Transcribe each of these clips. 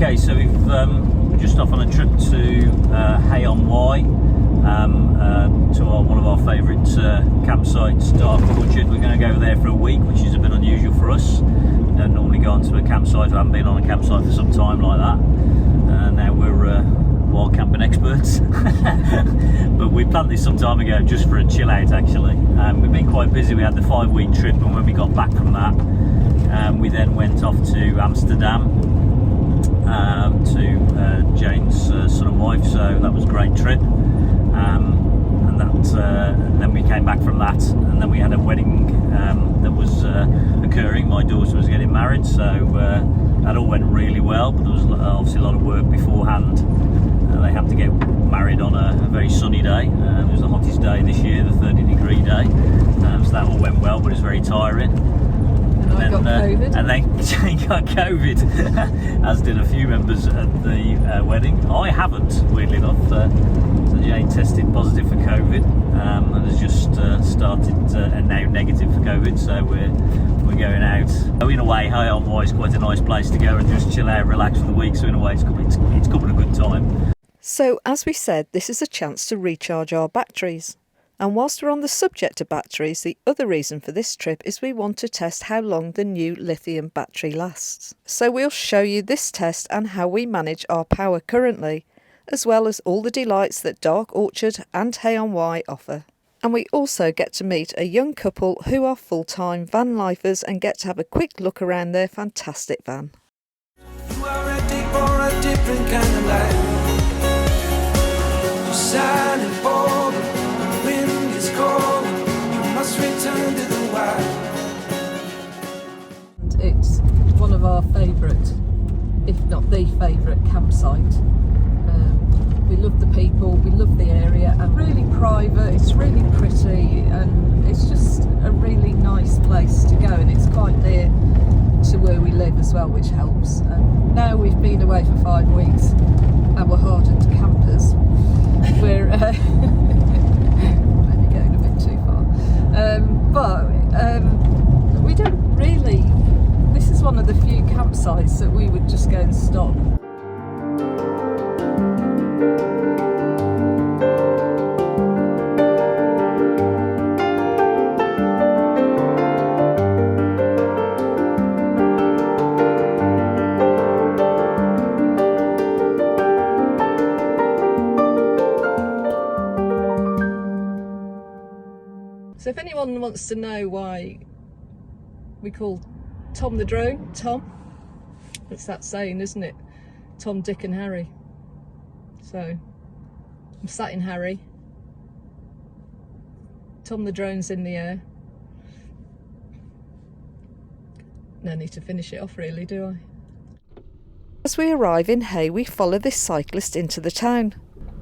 Okay, so we're just off on a trip to Hay-on-Wye, to one of our favourite campsites, Dark Orchard. We're going to go there for a week, which is a bit unusual for us. We don't normally go onto a campsite. We haven't been on a campsite for some time like that. Now we're wild camping experts. But we planned this some time ago just for a chill out actually. We've been quite busy. We had the 5-week trip, and when we got back from that, we then went off to Amsterdam to Jane's son and wife, so that was a great trip. And then we came back from that, and then we had a wedding that was occurring. My daughter was getting married, so that all went really well, but there was obviously a lot of work beforehand. They had to get married on a very sunny day. It was the hottest day this year, the 30-degree day, so that all went well, but it was very tiring. And then Jane got COVID, as did a few members at the wedding. I haven't, weirdly enough. So Jane tested positive for COVID, and has just started and now negative for COVID. So we're going out. In a way, Hay-on-Wye is quite a nice place to go and just chill out, relax for the week. So in a way, it's coming a good time. So as we said, this is a chance to recharge our batteries. And whilst we're on the subject of batteries, the other reason for this trip is we want to test how long the new lithium battery lasts. So we'll show you this test and how we manage our power currently, as well as all the delights that Dark Orchard and Hay-on-Wye offer. And we also get to meet a young couple who are full-time van lifers and get to have a quick look around their fantastic van. You are ready for a different kind of life. You're silent for the wind is cold. You must return to the wild. It's one of our favourite, if not the favourite campsite. We love the people, we love the area, and really private, it's really pretty, and it's just a really nice place to go, and it's quite near to where we live as well, which helps. And now we've been away for 5 weeks and we're hardened campers. We're maybe going a bit too far, but we don't really, this is one of the few campsites that we would just go and stop. So if anyone wants to know why we call Tom the drone Tom, it's that saying, isn't it? Tom, Dick and Harry. So I'm sat in Harry, Tom the drone's in the air. No need to finish it off really, do I? As we arrive in Hay, we follow this cyclist into the town,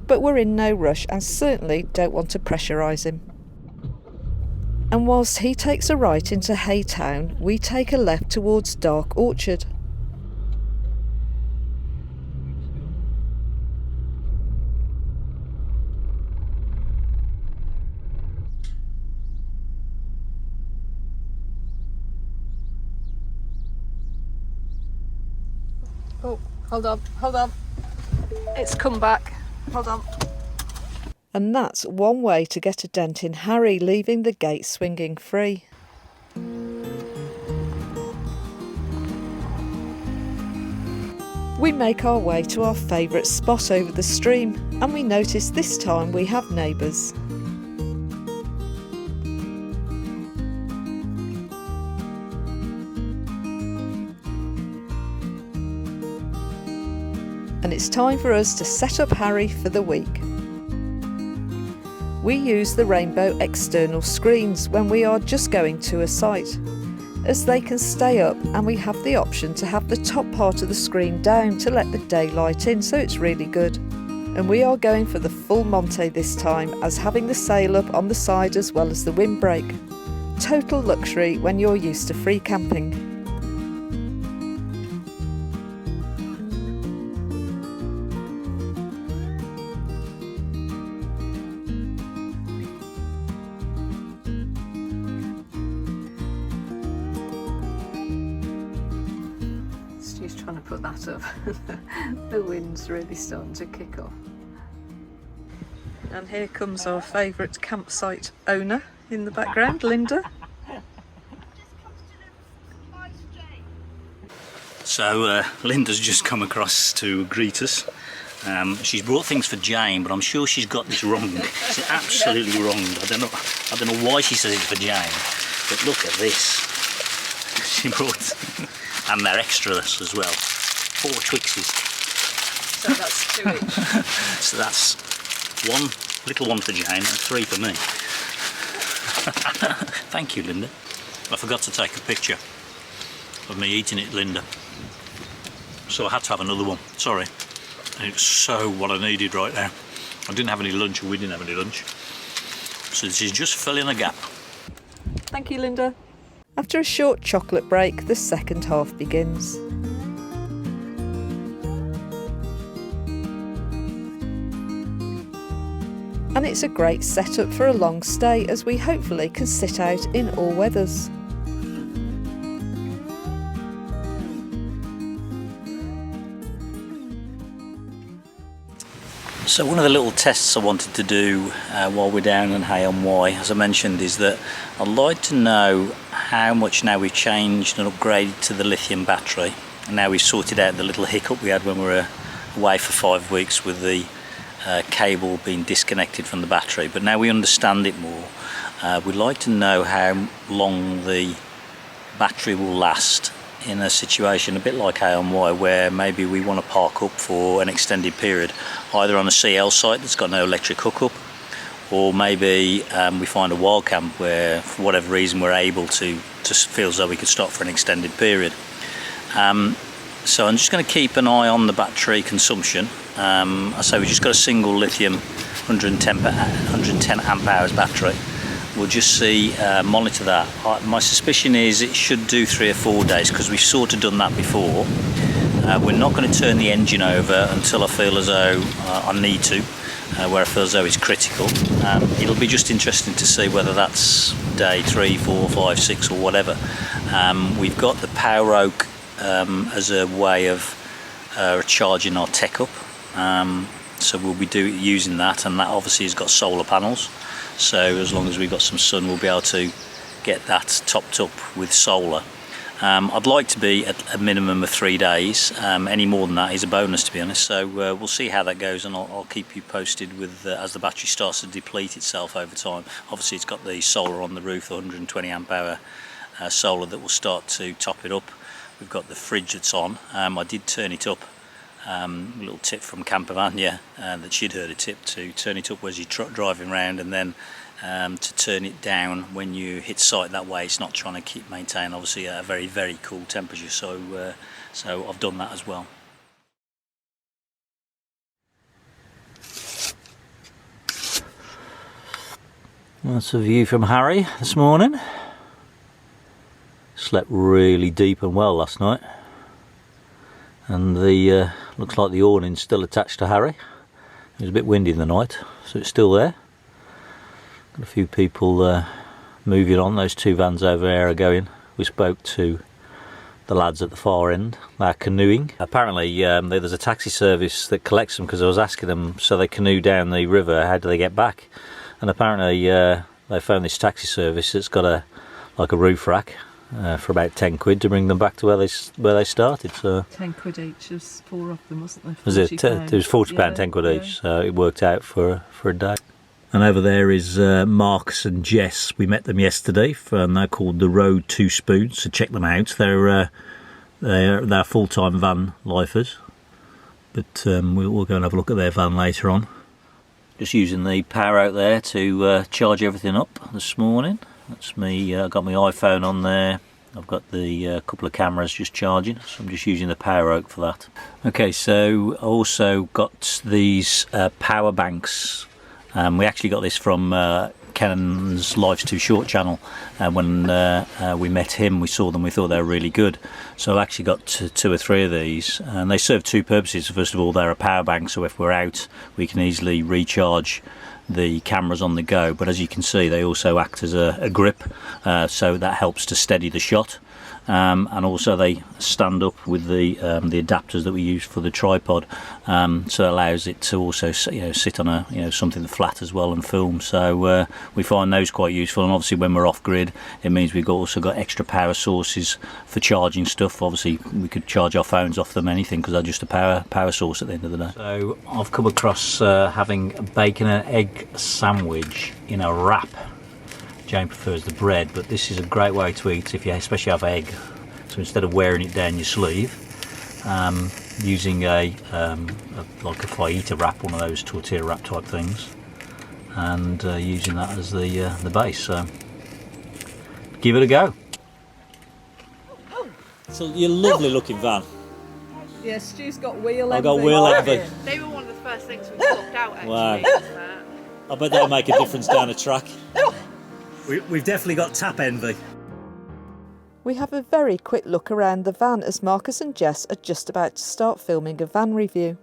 but we're in no rush and certainly don't want to pressurise him. And whilst he takes a right into Hay Town, we take a left towards Dark Orchard. Oh, hold on. It's come back. Hold on. And that's one way to get a dent in Harry, leaving the gate swinging free. We make our way to our favourite spot over the stream, and we notice this time we have neighbours. And it's time for us to set up Harry for the week. We use the rainbow external screens when we are just going to a site, as they can stay up, and we have the option to have the top part of the screen down to let the daylight in, so it's really good. And we are going for the full Monte this time, as having the sail up on the side as well as the windbreak. Total luxury when you're used to free camping. put that up. The wind's really starting to kick off. And here comes our favourite campsite owner in the background, Linda. So Linda's just come across to greet us. She's brought things for Jane, but I'm sure she's got this wrong. She's absolutely wrong. I don't know why she says it's for Jane, but look at this. She brought, and they're extras as well. 4 Twixes. So that's 2 each. So that's 1 little one for Jane and 3 for me. Thank you, Linda. I forgot to take a picture of me eating it, Linda. So I had to have another one. Sorry. It's so what I needed right now. I didn't have any lunch, or we didn't have any lunch. So this is just filling a gap. Thank you, Linda. After a short chocolate break, the second half begins. And it's a great setup for a long stay, as we hopefully can sit out in all weathers. So one of the little tests I wanted to do while we're down in Hay-on-Wye, as I mentioned, is that I'd like to know how much now we've changed and upgraded to the lithium battery, and now we've sorted out the little hiccup we had when we were away for 5 weeks with the cable being disconnected from the battery. But now we understand it more. We'd like to know how long the battery will last in a situation a bit like Hay-on-Wye, where maybe we want to park up for an extended period, either on a CL site that's got no electric hookup, or maybe we find a wild camp where for whatever reason we're able to feel as though we could stop for an extended period. So I'm just going to keep an eye on the battery consumption. I say we just got a single lithium 110 amp hours battery. We'll just see, monitor that. My suspicion is it should do 3 or 4 days, because we've sort of done that before. We're not going to turn the engine over until I feel as though I need to, where I feel as though it's critical. It'll be just interesting to see whether that's day 3, 4, 5, 6 or whatever. We've got the Power Oak as a way of charging our tech up, so we'll be using that, and that obviously has got solar panels. So as long as we've got some sun, we'll be able to get that topped up with solar. I'd like to be at a minimum of 3 days. Any more than that is a bonus, to be honest. So we'll see how that goes, and I'll keep you posted with as the battery starts to deplete itself over time. Obviously it's got the solar on the roof, the 120 amp hour solar that will start to top it up. We've got the fridge that's on. I did turn it up. A little tip from Campervan, that she'd heard a tip to turn it up as you're driving around, and then to turn it down when you hit site. That way it's not trying to maintain obviously a very, very cool temperature. So I've done that as well. That's a view from Harry this morning. Slept really deep and well last night, and the looks like the awning's still attached to Harry. It was a bit windy in the night, so it's still there. Got a few people moving on. Those 2 vans over there are going. We spoke to the lads at the far end. They're canoeing. Apparently there's a taxi service that collects them, because I was asking them, so they canoe down the river, how do they get back? And apparently they found this taxi service that's got like a roof rack for about 10 quid to bring them back to where they started. So 10 quid each, there's 4 of them, wasn't there? Was it? It was £40, 10 quid each, so it worked out for a day. And over there is Marcus and Jess. We met them yesterday, and they're called the Road 2 Spoons, so check them out. They're full-time van lifers, but we'll go and have a look at their van later on. Just using the power out there to charge everything up this morning. That's me. I've got my iPhone on there. I've got the couple of cameras just charging, so I'm just using the Power Oak for that. Okay, so I also got these power banks. We actually got this from Ken's Life's Too Short channel. When we met him, we saw them, we thought they were really good. So I've actually got 2 or 3 of these, and they serve 2 purposes. First of all, they're a power bank, so if we're out, we can easily recharge the cameras on the go, but as you can see they also act as a grip, so that helps to steady the shot. and also they stand up with the adapters that we use for the tripod, so it allows it to also sit on a something flat as well and film. So we find those quite useful, and obviously when we're off grid it means we've also got extra power sources for charging stuff. Obviously we could charge our phones off them, anything, because they're just a power source at the end of the day. So I've come across having a bacon and egg sandwich in a wrap. Jane prefers the bread, but this is a great way to eat if you especially have egg. So instead of wearing it down your sleeve, using like a fajita wrap, one of those tortilla wrap type things, and using that as the base. So give it a go. So you're lovely looking van. Yeah, Stu's got wheel I've got wheel envy. They were one of the first things we swapped out, actually. Wow. I bet that'll make a difference down the track. We've definitely got tap envy. We have a very quick look around the van as Marcus and Jess are just about to start filming a van review.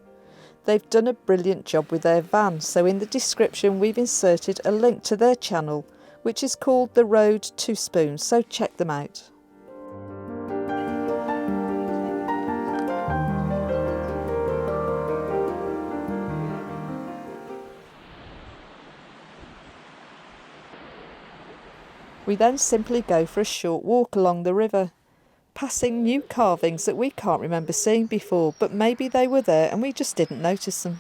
They've done a brilliant job with their van, so in the description we've inserted a link to their channel, which is called The Road to Spoons, so check them out. We then simply go for a short walk along the river, passing new carvings that we can't remember seeing before, but maybe they were there and we just didn't notice them.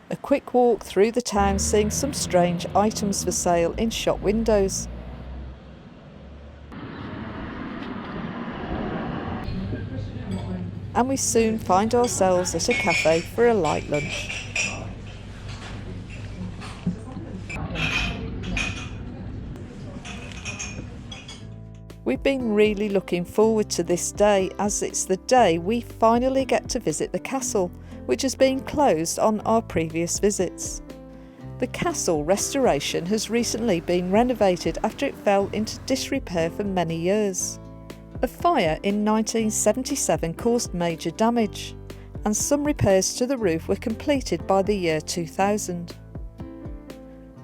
A quick walk through the town, seeing some strange items for sale in shop windows. And we soon find ourselves at a cafe for a light lunch. We've been really looking forward to this day, as it's the day we finally get to visit the castle, which has been closed on our previous visits. The castle restoration has recently been renovated after it fell into disrepair for many years. A fire in 1977 caused major damage, and some repairs to the roof were completed by the year 2000.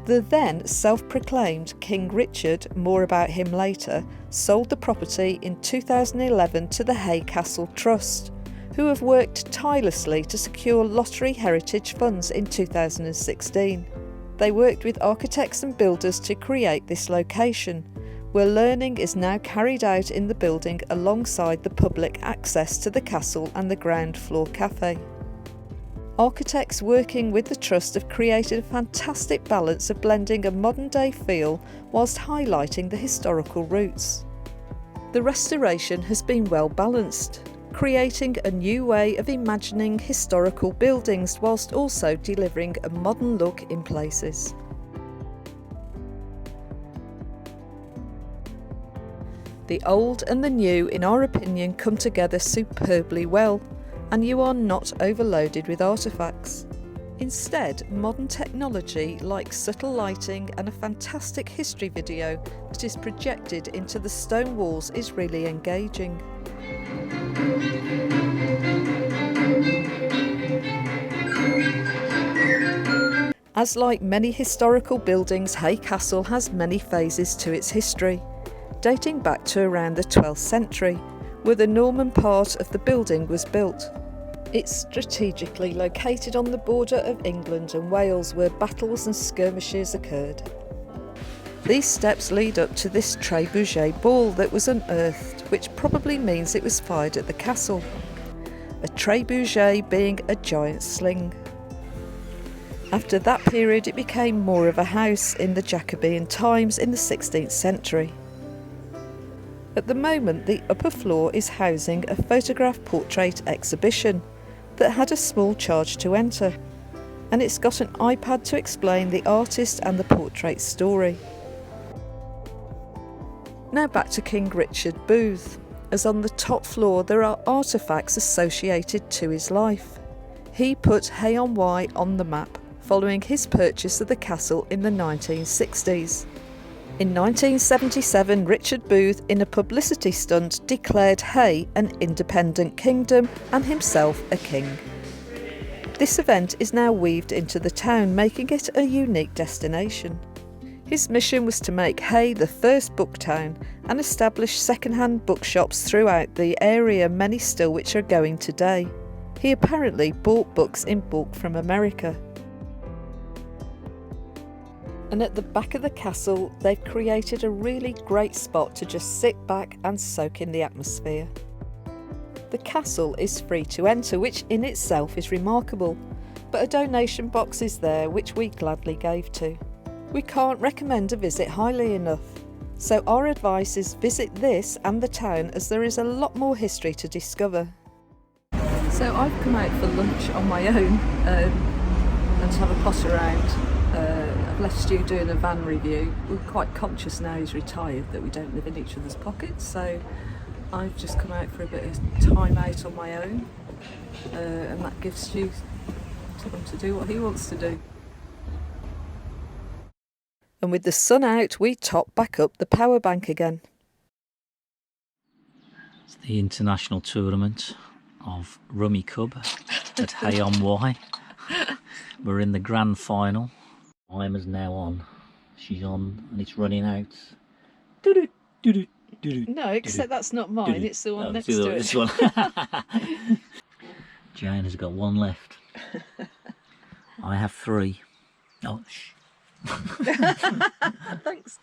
The then self-proclaimed King Richard, more about him later, sold the property in 2011 to the Hay Castle Trust, who have worked tirelessly to secure lottery heritage funds in 2016. They worked with architects and builders to create this location, where learning is now carried out in the building alongside the public access to the castle and the ground floor cafe. Architects working with the Trust have created a fantastic balance of blending a modern day feel whilst highlighting the historical roots. The restoration has been well balanced, creating a new way of imagining historical buildings whilst also delivering a modern look in places. The old and the new, in our opinion, come together superbly well, and you are not overloaded with artefacts. Instead, modern technology like subtle lighting and a fantastic history video that is projected into the stone walls is really engaging. As like many historical buildings, Hay Castle has many phases to its history, dating back to around the 12th century, where the Norman part of the building was built. It's strategically located on the border of England and Wales, where battles and skirmishes occurred. These steps lead up to this trebuchet ball that was unearthed, which probably means it was fired at the castle. A trebuchet being a giant sling. After that period it became more of a house in the Jacobean times in the 16th century. At the moment the upper floor is housing a photograph portrait exhibition that had a small charge to enter, and it's got an iPad to explain the artist and the portrait story. Now back to King Richard booth, as on the top floor there are artefacts associated to his life. He put Hay-on-Wye on the map following his purchase of the castle in the 1960s. In 1977, Richard Booth, in a publicity stunt, declared Hay an independent kingdom and himself a king. This event is now weaved into the town, making it a unique destination. His mission was to make Hay the first book town and establish second-hand bookshops throughout the area, many still which are going today. He apparently bought books in bulk from America. And at the back of the castle, they've created a really great spot to just sit back and soak in the atmosphere. The castle is free to enter, which in itself is remarkable, but a donation box is there which we gladly gave to. We can't recommend a visit highly enough, so our advice is visit this and the town, as there is a lot more history to discover. So I've come out for lunch on my own and to have a potter around. I've left Stu doing a van review. We're quite conscious now he's retired that we don't live in each other's pockets, so I've just come out for a bit of time out on my own, and that gives Stu time to do what he wants to do. And with the sun out, we top back up the power bank again. It's the international tournament of Rummy Cub at Hay-on-Wye. We're in the grand final. Timer's now on. She's on and it's running out. No, except that's not mine, it's the one next to it. This one. Jane has got one left. I have 3. Oh, shh. Thanks.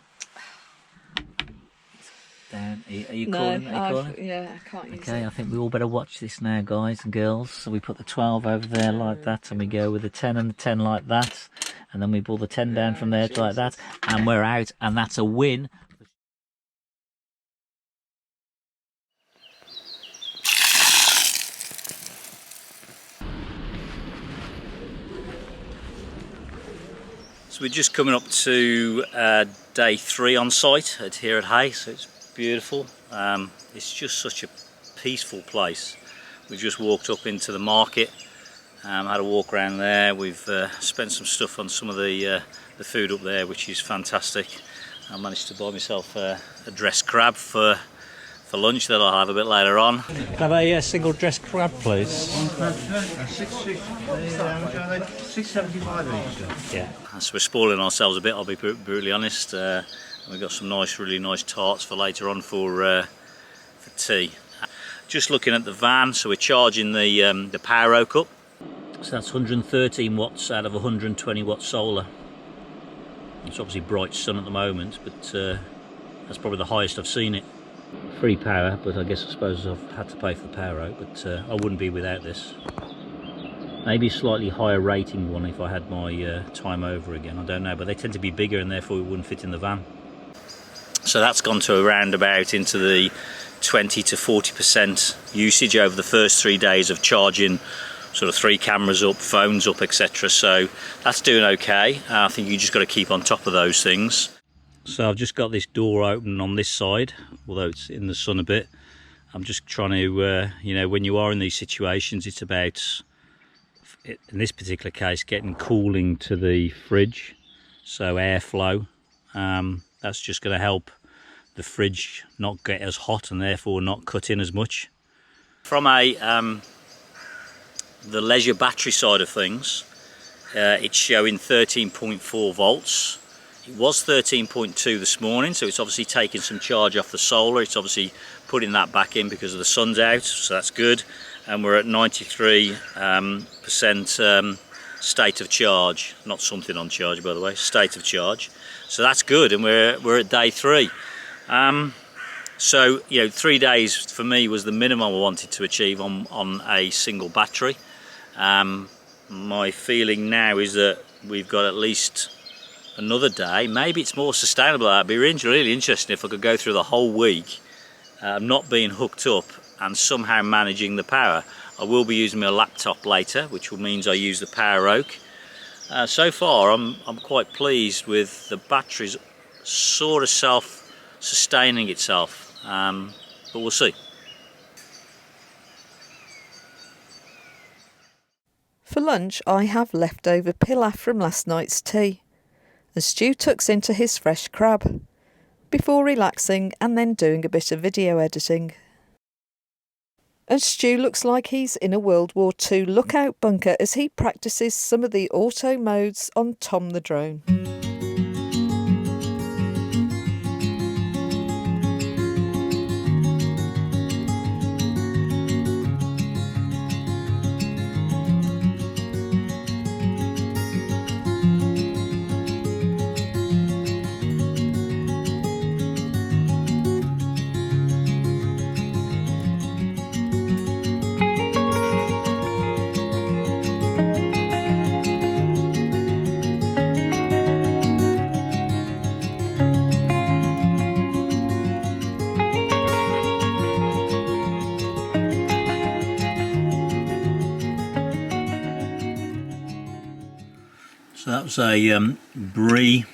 Down. Are you calling? Yeah, I can't use it. Okay, I think we all better watch this now, guys and girls. So we put the 12 over there like that, and we go with the 10 and the 10 like that, and then we pull the 10 down from there like that, and we're out, and that's a win. So we're just coming up to day 3 on site here at Hay, so it's beautiful. It's just such a peaceful place. We've just walked up into the market, had a walk around there. We've spent some stuff on some of the food up there, which is fantastic. I managed to buy myself a dressed crab for lunch that I'll have a bit later on. Can I have a single dressed crab, please? 6.75 each. Yeah, so we're spoiling ourselves a bit, I'll be brutally honest. We've got some really nice tarts for later on for tea. Just looking at the van, so we're charging the power oak up. So that's 113 watts out of 120 watt solar. It's obviously bright sun at the moment, but that's probably the highest I've seen it. Free power, but I suppose I've had to pay for the power out, but I wouldn't be without this. Maybe a slightly higher rating one if I had my time over again, I don't know, but they tend to be bigger and therefore it wouldn't fit in the van. So that's gone to around about into the 20 to 40% usage over the first 3 days of charging sort of 3 cameras up, phones up, etc. So that's doing okay. I think you just got to keep on top of those things. So I've just got this door open on this side, although it's in the sun a bit. I'm just trying to, you know, when you are in these situations, it's about, in this particular case, getting cooling to the fridge, so airflow. That's just going to help the fridge not get as hot and therefore not cut in as much. From the leisure battery side of things, it's showing 13.4 volts. It was 13.2 this morning, so it's obviously taking some charge off the solar. It's obviously putting that back in because of the sun's out, so that's good. And we're at 93% state of charge, not something on charge by the way, state of charge. So that's good, and we're at day 3. So, you know, 3 days for me was the minimum I wanted to achieve on a single battery. My feeling now is that we've got at least another day. Maybe it's more sustainable. That'd be really interesting if I could go through the whole week not being hooked up and somehow managing the power. I will be using my laptop later, which means I use the power oak. So far I'm quite pleased with the batteries sort of self-sustaining itself, but we'll see. For lunch I have leftover pilaf from last night's tea, and Stu tucks into his fresh crab, before relaxing and then doing a bit of video editing. And Stu looks like he's in a World War II lookout bunker as he practices some of the auto modes on Tom the drone. So that was a brie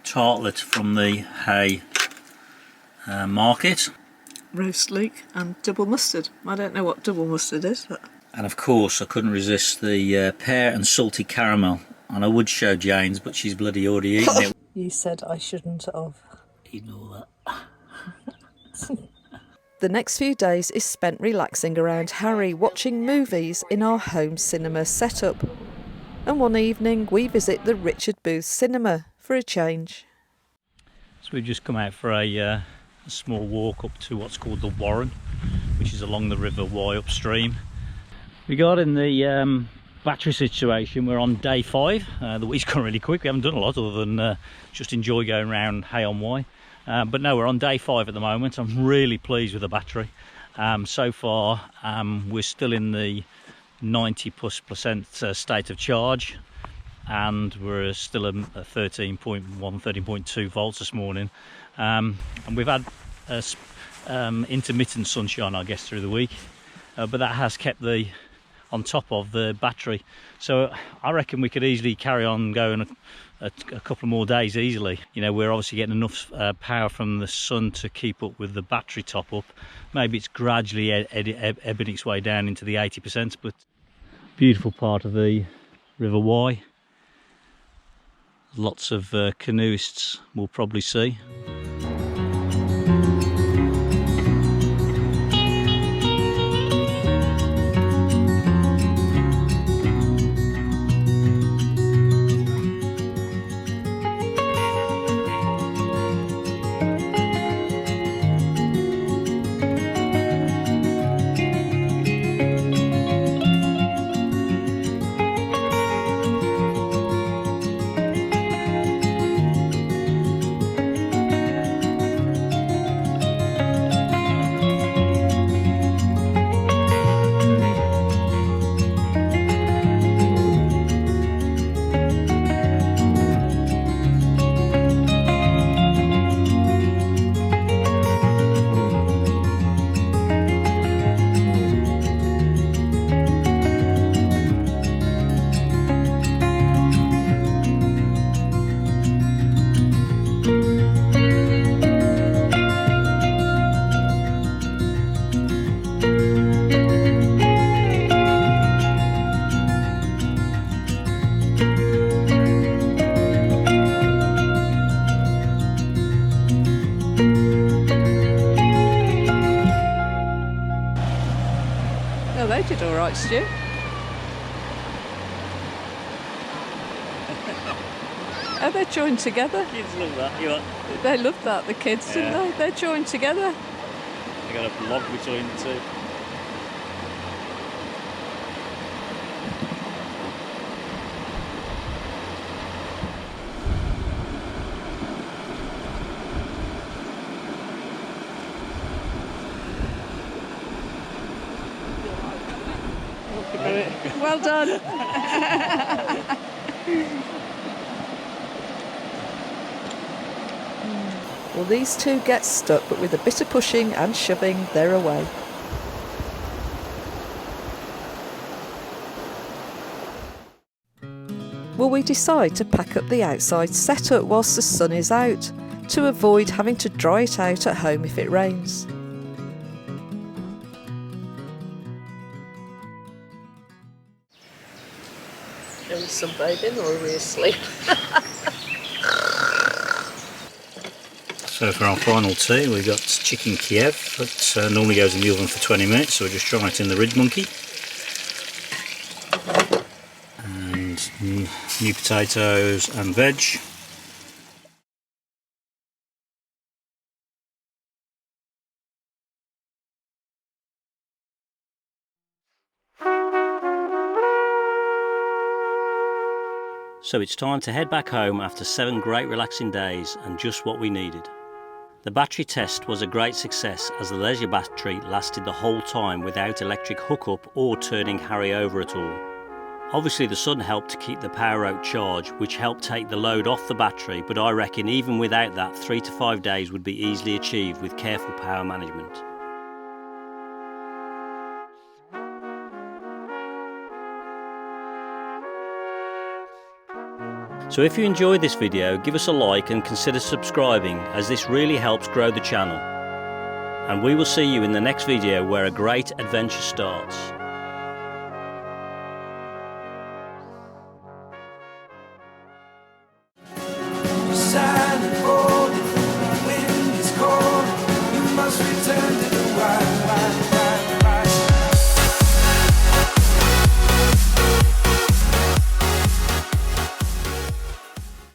tartlet from the Hay market. Roast leek and double mustard. I don't know what double mustard is, but... And of course I couldn't resist the pear and salty caramel. And I would show Jane's, but she's bloody already eaten it. You said I shouldn't have. Ignore that. The next few days is spent relaxing around Harry, watching movies in our home cinema setup. And one evening we visit the Richard Booth Cinema for a change. So we've just come out for a small walk up to what's called the Warren, which is along the River Wye upstream. Regarding the battery situation, we're on day 5. The week's gone really quick. We haven't done a lot other than just enjoy going around Hay-on-Wye. But no, we're on day 5 at the moment. I'm really pleased with the battery. So far, we're still in the 90+% state of charge, and we're still at 13.1, 13.2 volts this morning. And we've had intermittent sunshine, I guess, through the week, but that has kept on top of the battery. So I reckon we could easily carry on going a couple more days easily. You know, we're obviously getting enough power from the sun to keep up with the battery top up. Maybe it's gradually ebbing its way down into the 80%, but beautiful part of the River Wye. Lots of canoeists we'll probably see. Oh, they did all right, Stu. Oh, they're joined together. Kids love that. They loved that, the kids, didn't they? They're joined together. They got a log between the two. Well done. Well, these two get stuck, but with a bit of pushing and shoving, they're away. Well, we decide to pack up the outside setup whilst the sun is out, to avoid having to dry it out at home if it rains. Are we sunbathing or are we asleep? So for our final tea, we've got chicken Kiev that normally goes in the oven for 20 minutes, so we're just trying it in the Ridge Monkey. And new potatoes and veg. So it's time to head back home after 7 great relaxing days and just what we needed. The battery test was a great success as the leisure battery lasted the whole time without electric hookup or turning Harry over at all. Obviously the sun helped to keep the power out charge, which helped take the load off the battery, but I reckon even without that 3 to 5 days would be easily achieved with careful power management. So if you enjoyed this video, give us a like and consider subscribing, as this really helps grow the channel. And we will see you in the next video where a great adventure starts.